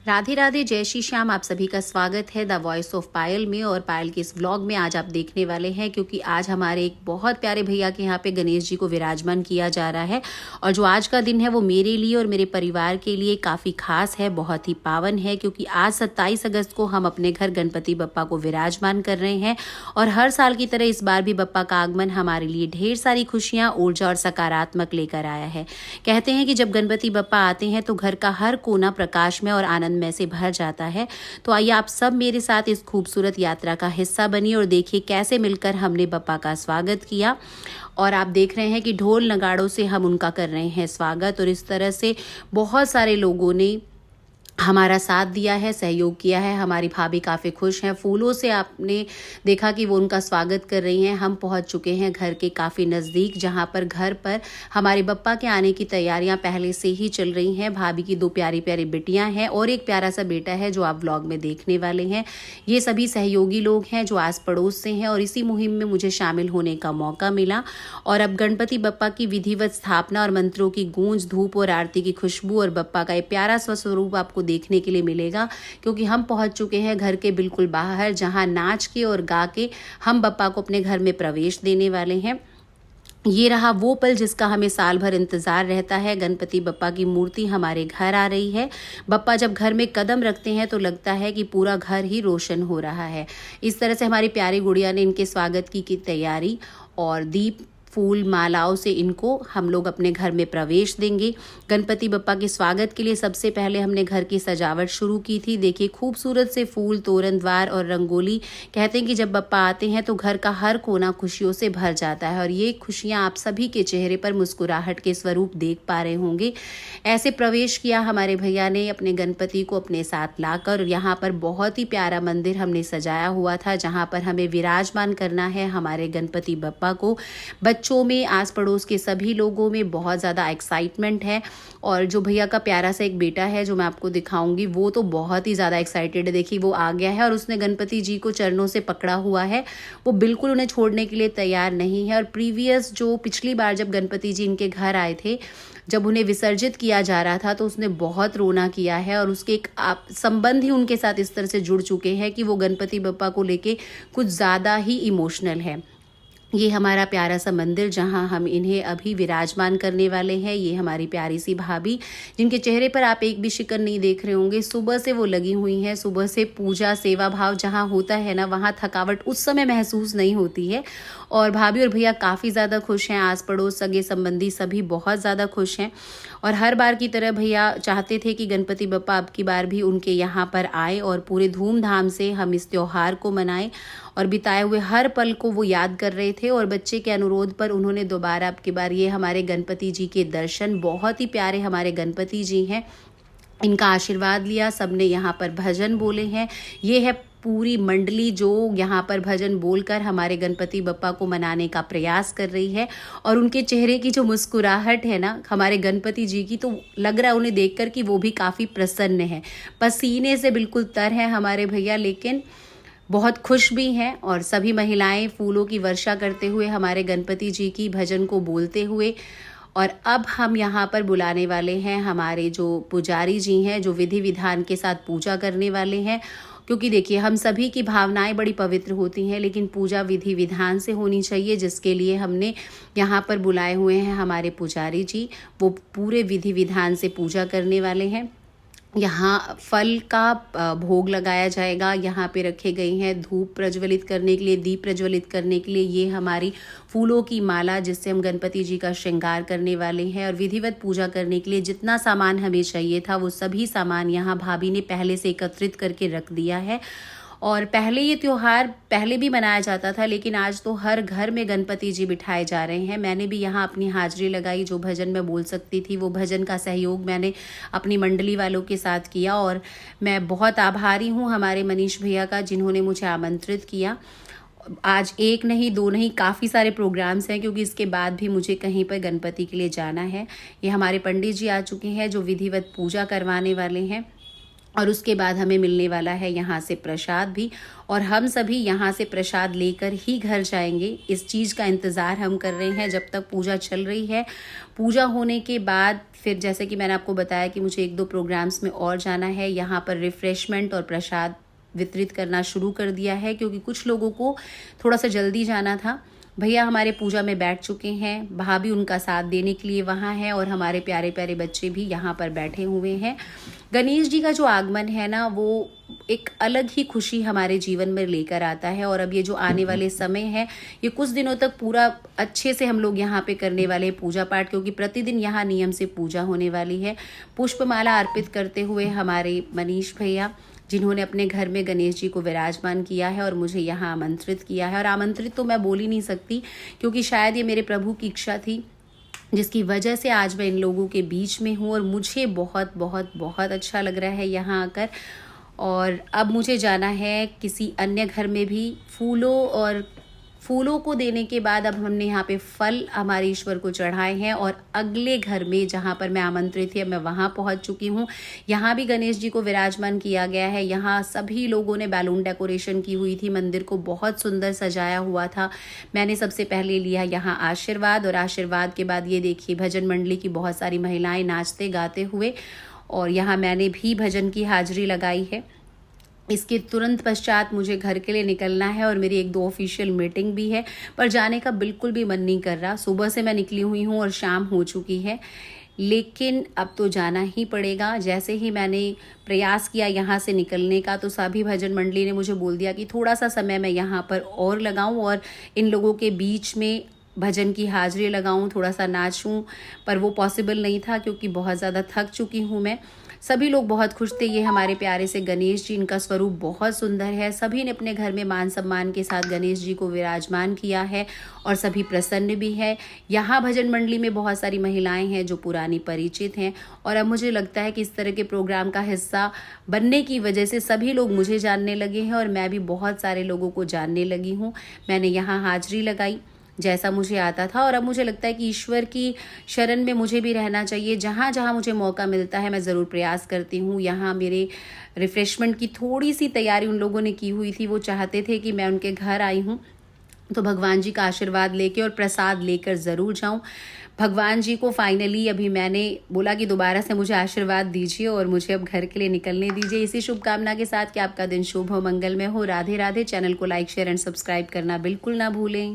राधे राधे, जय श्री श्याम। आप सभी का स्वागत है द वॉइस ऑफ पायल में। और पायल के इस व्लॉग में आज आप देखने वाले हैं, क्योंकि आज हमारे एक बहुत प्यारे भैया के यहाँ पे गणेश जी को विराजमान किया जा रहा है। और जो आज का दिन है वो मेरे लिए और मेरे परिवार के लिए काफ़ी खास है, बहुत ही पावन है, क्योंकि आज 27 अगस्त को हम अपने घर गणपति बप्पा को विराजमान कर रहे हैं। और हर साल की तरह इस बार भी बप्पा का आगमन हमारे लिए ढेर सारी खुशियाँ, ऊर्जा और सकारात्मक लेकर आया है। कहते हैं कि जब गणपति बप्पा आते हैं तो घर का हर कोना प्रकाश में और आनंद में से भर जाता है। तो आइए आप सब मेरे साथ इस खूबसूरत यात्रा का हिस्सा बनिए और देखिए कैसे मिलकर हमने बप्पा का स्वागत किया। और आप देख रहे हैं कि ढोल नगाड़ों से हम उनका कर रहे हैं स्वागत। और इस तरह से बहुत सारे लोगों ने हमारा साथ दिया है, सहयोग किया है। हमारी भाभी काफ़ी खुश हैं। फूलों से आपने देखा कि वो उनका स्वागत कर रही हैं। हम पहुंच चुके हैं घर के काफ़ी नज़दीक, जहां पर घर पर हमारे बप्पा के आने की तैयारियां पहले से ही चल रही हैं। भाभी की 2 प्यारी प्यारी बिटियां हैं और एक प्यारा सा बेटा है जो आप व्लॉग में देखने वाले हैं। ये सभी सहयोगी लोग हैं जो आस पड़ोस से हैं और इसी मुहिम में मुझे शामिल होने का मौका मिला। और अब गणपति बप्पा की विधिवत स्थापना और मंत्रों की गूंज, धूप और आरती की खुशबू और बप्पा का ये प्यारा स्वस्वरूप आपको देखने के लिए मिलेगा, क्योंकि हम पहुंच चुके हैं घर के बिल्कुल बाहर, जहां नाच के और गा के हम बप्पा को अपने घर में प्रवेश देने वाले हैं। ये रहा वो पल जिसका हमें साल भर इंतजार रहता है। गणपति बप्पा की मूर्ति हमारे घर आ रही है। बप्पा जब घर में कदम रखते हैं तो लगता है कि पूरा घर ही रोशन हो रहा है। इस तरह से हमारी प्यारी गुड़िया ने इनके स्वागत की तैयारी और दीप, फूल, मालाओं से इनको हम लोग अपने घर में प्रवेश देंगे। गणपति बप्पा के स्वागत के लिए सबसे पहले हमने घर की सजावट शुरू की थी। देखिए खूबसूरत से फूल, तोरण, द्वार और रंगोली। कहते हैं कि जब बप्पा आते हैं तो घर का हर कोना खुशियों से भर जाता है। और ये खुशियां आप सभी के चेहरे पर मुस्कुराहट के स्वरूप देख पा रहे होंगे। ऐसे प्रवेश किया हमारे भैया ने अपने गणपति को अपने साथ लाकर। यहाँ पर बहुत ही प्यारा मंदिर हमने सजाया हुआ था, जहाँ पर हमें विराजमान करना है हमारे गणपति बप्पा को। बच्चों में, आस पड़ोस के सभी लोगों में बहुत ज़्यादा एक्साइटमेंट है। और जो भैया का प्यारा सा एक बेटा है जो मैं आपको दिखाऊंगी, वो तो बहुत ही ज़्यादा एक्साइटेड है। देखिए वो आ गया है और उसने गणपति जी को चरणों से पकड़ा हुआ है। वो बिल्कुल उन्हें छोड़ने के लिए तैयार नहीं है। और पिछली बार जब गणपति जी इनके घर आए थे, जब उन्हें विसर्जित किया जा रहा था, तो उसने बहुत रोना किया है। और उसके एक संबंध ही उनके साथ इस तरह से जुड़ चुके हैं कि वो गणपति बप्पा को लेके कुछ ज़्यादा ही इमोशनल है। ये हमारा प्यारा सा मंदिर जहां हम इन्हें अभी विराजमान करने वाले हैं। ये हमारी प्यारी सी भाभी, जिनके चेहरे पर आप एक भी शिकन नहीं देख रहे होंगे। सुबह से वो लगी हुई हैं। सुबह से पूजा, सेवा भाव जहां होता है ना, वहां थकावट उस समय महसूस नहीं होती है। और भाभी और भैया काफ़ी ज़्यादा खुश हैं। आस पड़ोस, सगे संबंधी सभी बहुत ज़्यादा खुश हैं। और हर बार की तरह भैया चाहते थे कि गणपति बप्पा अब की बार भी उनके यहाँ पर आए और पूरे धूमधाम से हम इस त्योहार को मनाएं। और बिताए हुए हर पल को वो याद कर रहे थे। और बच्चे के अनुरोध पर उन्होंने दोबारा अब की बार ये हमारे गणपति जी के दर्शन, बहुत ही प्यारे हमारे गणपति जी हैं, इनका आशीर्वाद लिया। सबने यहाँ पर भजन बोले हैं। ये है पूरी मंडली जो यहाँ पर भजन बोलकर हमारे गणपति बप्पा को मनाने का प्रयास कर रही है। और उनके चेहरे की जो मुस्कुराहट है ना हमारे गणपति जी की, तो लग रहा है उन्हें देखकर कि वो भी काफ़ी प्रसन्न है। पसीने से बिल्कुल तर है हमारे भैया, लेकिन बहुत खुश भी हैं। और सभी महिलाएं फूलों की वर्षा करते हुए हमारे गणपति जी की भजन को बोलते हुए। और अब हम यहाँ पर बुलाने वाले हैं हमारे जो पुजारी जी हैं, जो विधि विधान के साथ पूजा करने वाले हैं। क्योंकि देखिए हम सभी की भावनाएं बड़ी पवित्र होती हैं, लेकिन पूजा विधि विधान से होनी चाहिए, जिसके लिए हमने यहाँ पर बुलाए हुए हैं हमारे पुजारी जी। वो पूरे विधि विधान से पूजा करने वाले हैं। यहाँ फल का भोग लगाया जाएगा। यहाँ पे रखे गए हैं धूप प्रज्वलित करने के लिए, दीप प्रज्वलित करने के लिए। ये हमारी फूलों की माला, जिससे हम गणपति जी का श्रृंगार करने वाले हैं। और विधिवत पूजा करने के लिए जितना सामान हमें चाहिए था, वो सभी सामान यहाँ भाभी ने पहले से एकत्रित करके रख दिया है। और पहले ये त्योहार पहले भी मनाया जाता था, लेकिन आज तो हर घर में गणपति जी बिठाए जा रहे हैं। मैंने भी यहाँ अपनी हाजिरी लगाई। जो भजन मैं बोल सकती थी, वो भजन का सहयोग मैंने अपनी मंडली वालों के साथ किया। और मैं बहुत आभारी हूँ हमारे मनीष भैया का, जिन्होंने मुझे आमंत्रित किया। आज एक नहीं, दो नहीं, काफ़ी सारे प्रोग्राम्स हैं, क्योंकि इसके बाद भी मुझे कहीं पर गणपति के लिए जाना है। ये हमारे पंडित जी आ चुके हैं जो विधिवत पूजा करवाने वाले हैं। और उसके बाद हमें मिलने वाला है यहाँ से प्रसाद भी, और हम सभी यहाँ से प्रसाद लेकर ही घर जाएंगे। इस चीज़ का इंतज़ार हम कर रहे हैं जब तक पूजा चल रही है। पूजा होने के बाद फिर जैसे कि मैंने आपको बताया कि मुझे 1-2 प्रोग्राम्स में और जाना है। यहाँ पर रिफ़्रेशमेंट और प्रसाद वितरित करना शुरू कर दिया है क्योंकि कुछ लोगों को थोड़ा सा जल्दी जाना था। भैया हमारे पूजा में बैठ चुके हैं, भाभी उनका साथ देने के लिए वहाँ है, और हमारे प्यारे प्यारे बच्चे भी यहाँ पर बैठे हुए हैं। गणेश जी का जो आगमन है ना, वो एक अलग ही खुशी हमारे जीवन में लेकर आता है। और अब ये जो आने वाले समय है, ये कुछ दिनों तक पूरा अच्छे से हम लोग यहाँ पे करने वाले हैं पूजा पाठ, क्योंकि प्रतिदिन यहाँ नियम से पूजा होने वाली है। पुष्पमाला अर्पित करते हुए हमारे मनीष भैया, जिन्होंने अपने घर में गणेश जी को विराजमान किया है और मुझे यहाँ आमंत्रित किया है। और आमंत्रित तो मैं बोल ही नहीं सकती, क्योंकि शायद ये मेरे प्रभु की इच्छा थी, जिसकी वजह से आज मैं इन लोगों के बीच में हूँ। और मुझे बहुत बहुत बहुत अच्छा लग रहा है यहाँ आकर। और अब मुझे जाना है किसी अन्य घर में भी। फूलों को देने के बाद अब हमने यहाँ पे फल हमारे ईश्वर को चढ़ाए हैं, और अगले घर में जहाँ पर मैं आमंत्रित थी, मैं वहाँ पहुँच चुकी हूँ। यहाँ भी गणेश जी को विराजमान किया गया है। यहाँ सभी लोगों ने बैलून डेकोरेशन की हुई थी, मंदिर को बहुत सुंदर सजाया हुआ था। मैंने सबसे पहले लिया यहाँ आशीर्वाद, और आशीर्वाद के बाद ये देखिए भजन मंडली की बहुत सारी महिलाएं नाचते गाते हुए, और यहाँ मैंने भी भजन की हाजिरी लगाई है। इसके तुरंत पश्चात मुझे घर के लिए निकलना है और मेरी 1-2 ऑफिशियल मीटिंग भी है, पर जाने का बिल्कुल भी मन नहीं कर रहा। सुबह से मैं निकली हुई हूँ और शाम हो चुकी है, लेकिन अब तो जाना ही पड़ेगा। जैसे ही मैंने प्रयास किया यहाँ से निकलने का, तो सभी भजन मंडली ने मुझे बोल दिया कि थोड़ा सा समय मैं यहाँ पर और लगाऊं और इन लोगों के बीच में भजन की हाजिरी लगाऊं, थोड़ा सा नाचूं, पर वो पॉसिबल नहीं था क्योंकि बहुत ज़्यादा थक चुकी हूँ मैं। सभी लोग बहुत खुश थे। ये हमारे प्यारे से गणेश जी, इनका स्वरूप बहुत सुंदर है। सभी ने अपने घर में मान सम्मान के साथ गणेश जी को विराजमान किया है और सभी प्रसन्न भी है। यहाँ भजन मंडली में बहुत सारी महिलाएं हैं जो पुरानी परिचित हैं, और अब मुझे लगता है कि इस तरह के प्रोग्राम का हिस्सा बनने की वजह से सभी लोग मुझे जानने लगे हैं और मैं भी बहुत सारे लोगों को जानने लगी हूँ। मैंने यहाँ हाजिरी लगाई जैसा मुझे आता था, और अब मुझे लगता है कि ईश्वर की शरण में मुझे भी रहना चाहिए। जहाँ जहाँ मुझे मौका मिलता है मैं ज़रूर प्रयास करती हूँ। यहाँ मेरे रिफ़्रेशमेंट की थोड़ी सी तैयारी उन लोगों ने की हुई थी। वो चाहते थे कि मैं उनके घर आई हूँ तो भगवान जी का आशीर्वाद लेके और प्रसाद लेकर ज़रूर जाऊं। भगवान जी को फाइनली अभी मैंने बोला कि दोबारा से मुझे आशीर्वाद दीजिए और मुझे अब घर के लिए निकलने दीजिए। इसी शुभकामना के साथ कि आपका दिन शुभ हो, मंगलमय हो। राधे राधे। चैनल को लाइक, शेयर एंड सब्सक्राइब करना बिल्कुल ना भूलें।